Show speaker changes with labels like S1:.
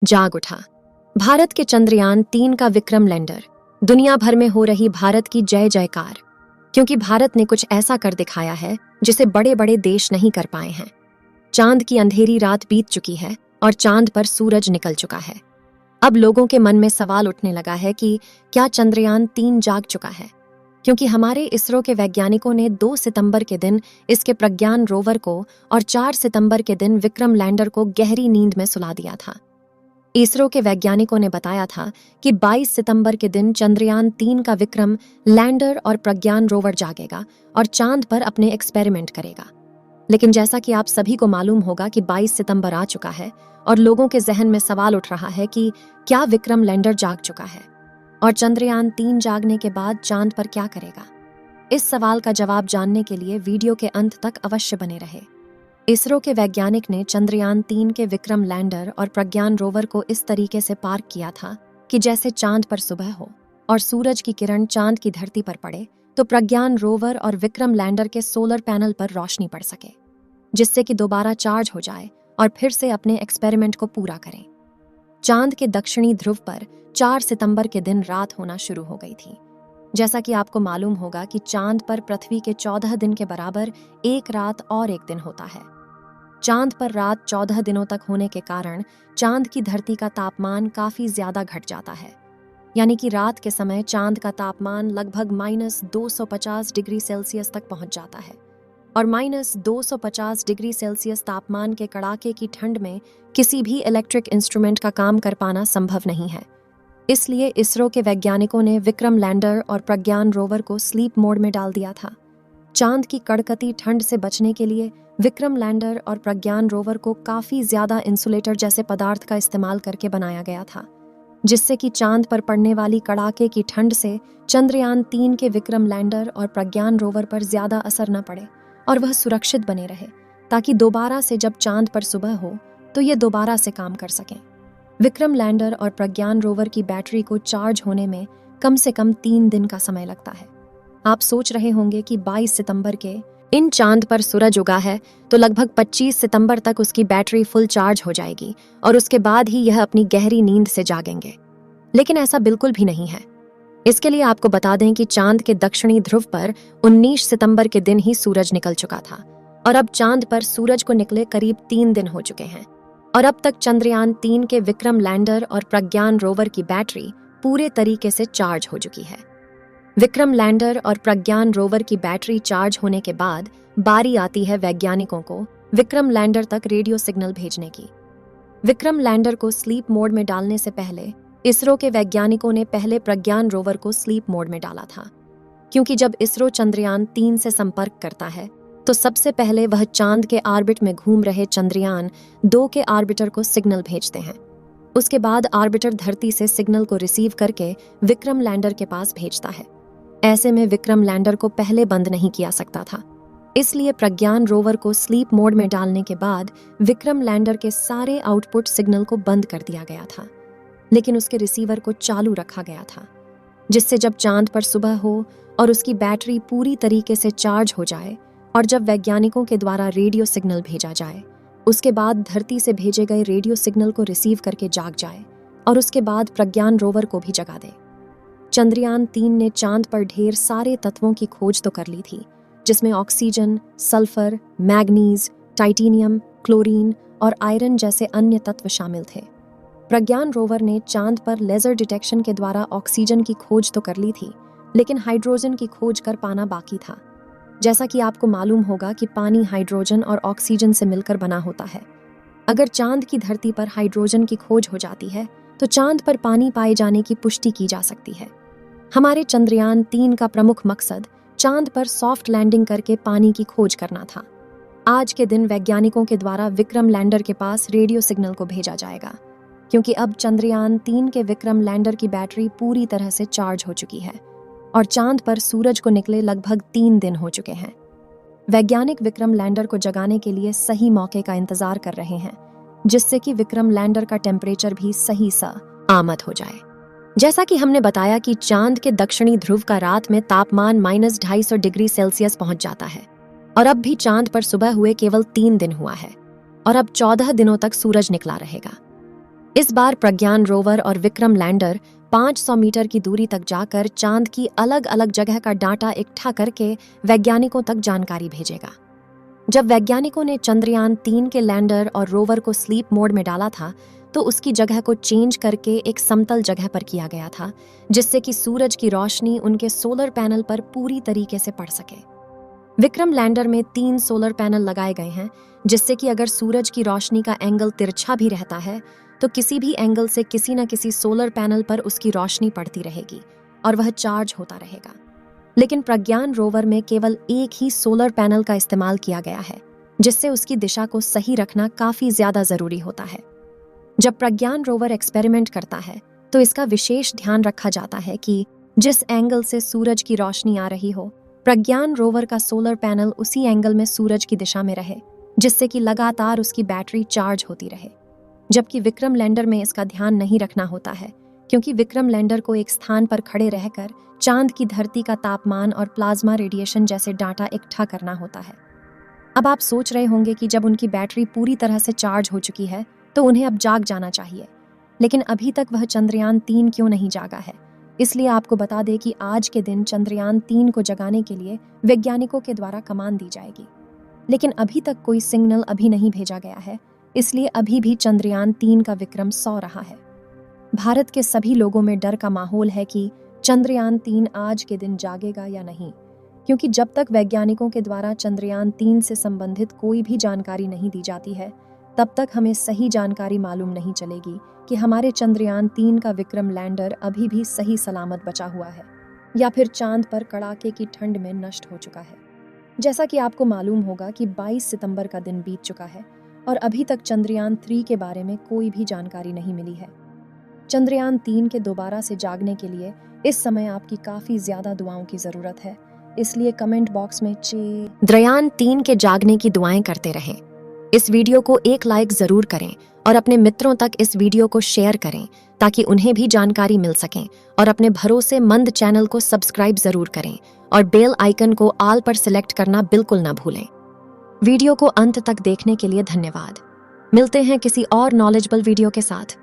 S1: जाग उठा। भारत के चंद्रयान-3 का विक्रम लैंडर। दुनिया भर में हो रही भारत की जय जयकार, क्योंकि भारत ने कुछ ऐसा कर दिखाया है जिसे बड़े बड़े देश नहीं कर पाए हैं। चांद की अंधेरी रात बीत चुकी है और चांद पर सूरज निकल चुका है। अब लोगों के मन में सवाल उठने लगा है कि क्या चंद्रयान-3 जाग चुका है, क्योंकि हमारे इसरो के वैज्ञानिकों ने 2 सितंबर के दिन इसके प्रज्ञान रोवर को और 4 सितंबर के दिन विक्रम लैंडर को गहरी नींद में सुला दिया था। इसरो के वैज्ञानिकों ने बताया था कि 22 सितंबर के दिन चंद्रयान-3 का विक्रम लैंडर और प्रज्ञान रोवर जागेगा और चांद पर अपने एक्सपेरिमेंट करेगा। लेकिन जैसा कि आप सभी को मालूम होगा कि 22 सितंबर आ चुका है और लोगों के जहन में सवाल उठ रहा है कि क्या विक्रम लैंडर जाग चुका है और चंद्रयान-3 जागने के बाद चांद पर क्या करेगा। इस सवाल का जवाब जानने के लिए वीडियो के अंत तक अवश्य बने रहे। इसरो के वैज्ञानिक ने चंद्रयान-3 के विक्रम लैंडर और प्रज्ञान रोवर को इस तरीके से पार्क किया था कि जैसे चांद पर सुबह हो और सूरज की किरण चांद की धरती पर पड़े तो प्रज्ञान रोवर और विक्रम लैंडर के सोलर पैनल पर रोशनी पड़ सके, जिससे कि दोबारा चार्ज हो जाए और फिर से अपने एक्सपेरिमेंट को पूरा करें। चांद के दक्षिणी ध्रुव पर 4 सितंबर के दिन रात होना शुरू हो गई थी। जैसा कि आपको मालूम होगा कि चांद पर पृथ्वी के 14 दिन के बराबर एक रात और एक दिन होता है। चांद पर रात 14 दिनों तक होने के कारण चांद की धरती का तापमान काफी ज्यादा घट जाता है, यानी कि रात के समय चांद का तापमान लगभग -250 डिग्री सेल्सियस तक पहुंच जाता है और -250 डिग्री सेल्सियस तापमान के कड़ाके की ठंड में किसी भी इलेक्ट्रिक इंस्ट्रूमेंट का काम कर पाना संभव नहीं है। इसलिए इसरो के वैज्ञानिकों ने विक्रम लैंडर और प्रज्ञान रोवर को स्लीप मोड में डाल दिया था। चांद की कड़कती ठंड से बचने के लिए विक्रम लैंडर और प्रज्ञान रोवर को काफी ज्यादा इंसुलेटर जैसे पदार्थ का इस्तेमाल करके बनाया गया था, जिससे कि चांद पर पड़ने वाली कड़ाके की ठंड से चंद्रयान-3 के विक्रम लैंडर और प्रज्ञान रोवर पर ज्यादा असर न पड़े और वह सुरक्षित बने रहे, ताकि दोबारा से जब चांद पर सुबह हो तो ये दोबारा से काम कर सकें। विक्रम लैंडर और प्रज्ञान रोवर की बैटरी को चार्ज होने में कम से कम 3 दिन का समय लगता है। आप सोच रहे होंगे कि 22 सितंबर के इन चांद पर सूरज उगा है तो लगभग 25 सितंबर तक उसकी बैटरी फुल चार्ज हो जाएगी और उसके बाद ही यह अपनी गहरी नींद से जागेंगे। लेकिन ऐसा बिल्कुल भी नहीं है। इसके लिए आपको बता दें कि चांद के दक्षिणी ध्रुव पर 19 सितंबर के दिन ही सूरज निकल चुका था और अब चांद पर सूरज को निकले करीब 3 दिन हो चुके हैं और अब तक चंद्रयान-3 के विक्रम लैंडर और प्रज्ञान रोवर की बैटरी पूरे तरीके से चार्ज हो चुकी है। विक्रम लैंडर और प्रज्ञान रोवर की बैटरी चार्ज होने के बाद बारी आती है वैज्ञानिकों को विक्रम लैंडर तक रेडियो सिग्नल भेजने की। विक्रम लैंडर को स्लीप मोड में डालने से पहले इसरो के वैज्ञानिकों ने पहले प्रज्ञान रोवर को स्लीप मोड में डाला था, क्योंकि जब इसरो चंद्रयान-3 से संपर्क करता है तो सबसे पहले वह चांद के ऑर्बिट में घूम रहे चंद्रयान-2 के ऑर्बिटर को सिग्नल भेजते हैं। उसके बाद ऑर्बिटर धरती से सिग्नल को रिसीव करके विक्रम लैंडर के पास भेजता है। ऐसे में विक्रम लैंडर को पहले बंद नहीं किया सकता था, इसलिए प्रज्ञान रोवर को स्लीप मोड में डालने के बाद विक्रम लैंडर के सारे आउटपुट सिग्नल को बंद कर दिया गया था, लेकिन उसके रिसीवर को चालू रखा गया था, जिससे जब चांद पर सुबह हो और उसकी बैटरी पूरी तरीके से चार्ज हो जाए और जब वैज्ञानिकों के द्वारा रेडियो सिग्नल भेजा जाए, उसके बाद धरती से भेजे गए रेडियो सिग्नल को रिसीव करके जाग जाए और उसके बाद प्रज्ञान रोवर को भी जगा दे। चंद्रयान-3 ने चांद पर ढेर सारे तत्वों की खोज तो कर ली थी, जिसमें oxygen, sulphur, manganese, titanium, chlorine और आयरन जैसे अन्य तत्व शामिल थे। प्रज्ञान रोवर ने चांद पर लेजर डिटेक्शन के द्वारा ऑक्सीजन की खोज तो कर ली थी, लेकिन हाइड्रोजन की खोज कर पाना बाकी था। जैसा कि आपको मालूम होगा कि पानी हाइड्रोजन और ऑक्सीजन से मिलकर बना होता है। अगर चांद की धरती पर हाइड्रोजन की खोज हो जाती है तो चांद पर पानी पाए जाने की पुष्टि की जा सकती है। हमारे चंद्रयान-3 का प्रमुख मकसद चांद पर सॉफ्ट लैंडिंग करके पानी की खोज करना था। आज के दिन वैज्ञानिकों के द्वारा विक्रम लैंडर के पास रेडियो सिग्नल को भेजा जाएगा, क्योंकि अब चंद्रयान-3 के विक्रम लैंडर की बैटरी पूरी तरह से चार्ज हो चुकी है और चांद पर सूरज को निकले लगभग 3 दिन हो चुके हैं। वैज्ञानिक विक्रम लैंडर को जगाने के लिए सही मौके का इंतजार कर रहे हैं, जिससे कि विक्रम लैंडर का टेम्परेचर भी सही सा आमद हो जाए। जैसा कि हमने बताया कि चांद के दक्षिणी ध्रुव का रात में तापमान -250 डिग्री सेल्सियस पहुंच जाता है और अब भी चांद पर सुबह हुए केवल 3 दिन हुआ है और अब 14 दिनों तक सूरज निकला रहेगा। इस बार प्रज्ञान रोवर और विक्रम लैंडर 500 मीटर की दूरी तक जाकर चांद की अलग अलग जगह का डाटा इकट्ठा करके वैज्ञानिकों तक जानकारी भेजेगा। जब वैज्ञानिकों ने चंद्रयान 3 के लैंडर और रोवर को स्लीप मोड में डाला था तो उसकी जगह को चेंज करके एक समतल जगह पर किया गया था, जिससे कि सूरज की रोशनी उनके सोलर पैनल पर पूरी तरीके से पड़ सके। विक्रम लैंडर में 3 सोलर पैनल लगाए गए हैं, जिससे कि अगर सूरज की रोशनी का एंगल तिरछा भी रहता है तो किसी भी एंगल से किसी न किसी सोलर पैनल पर उसकी रोशनी पड़ती रहेगी और वह चार्ज होता रहेगा। लेकिन प्रज्ञान रोवर में केवल एक ही सोलर पैनल का इस्तेमाल किया गया है, जिससे उसकी दिशा को सही रखना काफी ज्यादा जरूरी होता है। जब प्रज्ञान रोवर एक्सपेरिमेंट करता है तो इसका विशेष ध्यान रखा जाता है कि जिस एंगल से सूरज की रोशनी आ रही हो, प्रज्ञान रोवर का सोलर पैनल उसी एंगल में सूरज की दिशा में रहे, जिससे कि लगातार उसकी बैटरी चार्ज होती रहे। जबकि विक्रम लैंडर में इसका ध्यान नहीं रखना होता है, क्योंकि विक्रम लैंडर को एक स्थान पर खड़े रहकर चांद की धरती का तापमान और प्लाज्मा रेडिएशन जैसे डाटा इकट्ठा करना होता है। अब आप सोच रहे होंगे कि जब उनकी बैटरी पूरी तरह से चार्ज हो चुकी है तो उन्हें अब जाग जाना चाहिए, लेकिन अभी तक वह चंद्रयान 3 क्यों नहीं जागा है। इसलिए आपको बता दें कि आज के दिन चंद्रयान 3 को जगाने के लिए वैज्ञानिकों के द्वारा कमांड दी जाएगी, लेकिन अभी तक कोई सिग्नल अभी नहीं भेजा गया है, इसलिए अभी भी चंद्रयान 3 का विक्रम सो रहा है। भारत के सभी लोगों में डर का माहौल है कि चंद्रयान 3 आज के दिन जागेगा या नहीं, क्योंकि जब तक वैज्ञानिकों के द्वारा चंद्रयान 3 से संबंधित कोई भी जानकारी नहीं दी जाती है, तब तक हमें सही जानकारी मालूम नहीं चलेगी कि हमारे चंद्रयान 3 का विक्रम लैंडर अभी भी सही सलामत बचा हुआ है या फिर चांद पर कड़ाके की ठंड में नष्ट हो चुका है। जैसा कि आपको मालूम होगा कि 22 सितंबर का दिन बीत चुका है और अभी तक चंद्रयान 3 के बारे में कोई भी जानकारी नहीं मिली है। चंद्रयान 3 के दोबारा से जागने के लिए इस समय आपकी काफी ज्यादा दुआओं की जरूरत है, इसलिए कमेंट बॉक्स में चंद्रयान 3 के जागने की दुआएं करते रहें। इस वीडियो को एक लाइक जरूर करें और अपने मित्रों तक इस वीडियो को शेयर करें ताकि उन्हें भी जानकारी मिल सके, और अपने भरोसेमंद चैनल को सब्सक्राइब जरूर करें और बेल आइकन को ऑल पर सिलेक्ट करना बिल्कुल ना भूलें। वीडियो को अंत तक देखने के लिए धन्यवाद। मिलते हैं किसी और नॉलेजेबल वीडियो के साथ।